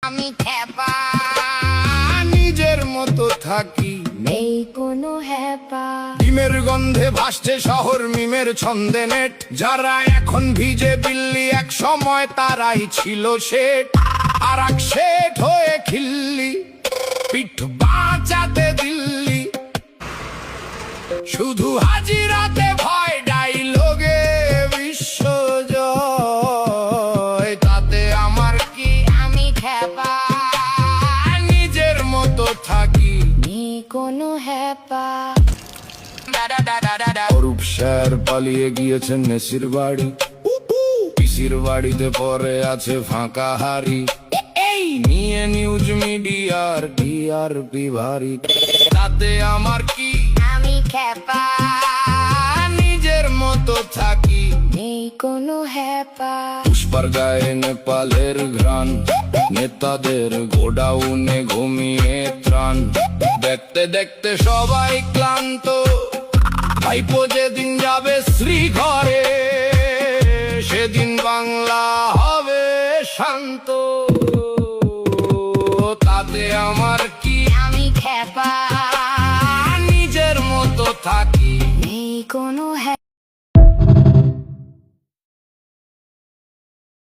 আমি খ্যাপা, নিজের মতো থাকি, নেই কোনো হ্যাপা। ডিমের গন্ধে ভাসছে শহর, মিমের ছন্দে নেট। যারা এখন ভিজে বিল্লি, এক সময় তারাই ছিল শেঠ। আর এক শেঠ হয়ে খিল্লি, পিঠ বাঁচাতে দিল্লি। শুধু হাজিরাতে ভয়, ডাইলগে বিশ্বজয়। তাতে আমার কি, আমি খ্যাপা, নিজের মতো থাকি। নেই কোনো হ্যাপা। অরূপ স্যার পালিয়ে গিয়েছেন নেসির বাড়ি, পিসির বাড়িতে পরে আছে ফাঁকা হাড়ি। এই নিয়ে নিউজ মিডিয়ার টিআরপি ভারী। তাতে আমার কি, আমি খ্যাপা, নিজের মতো থাকি। নেই কোনো হ্যাপা। পুষ্পার গায়ে নেপালের ঘ্রাণ, নেতাদের গোডাউনে ঘুমিয়ে ত্রাণ। দেখতে দেখতে সবাই ক্লান্ত, ভাইপো যেদিন যাবে শ্রীঘরে, সেদিন বাংলা হবে শান্ত। তাতে আমার কি, আমি খ্যাপা, নিজের মতো থাকি। নেই কোনো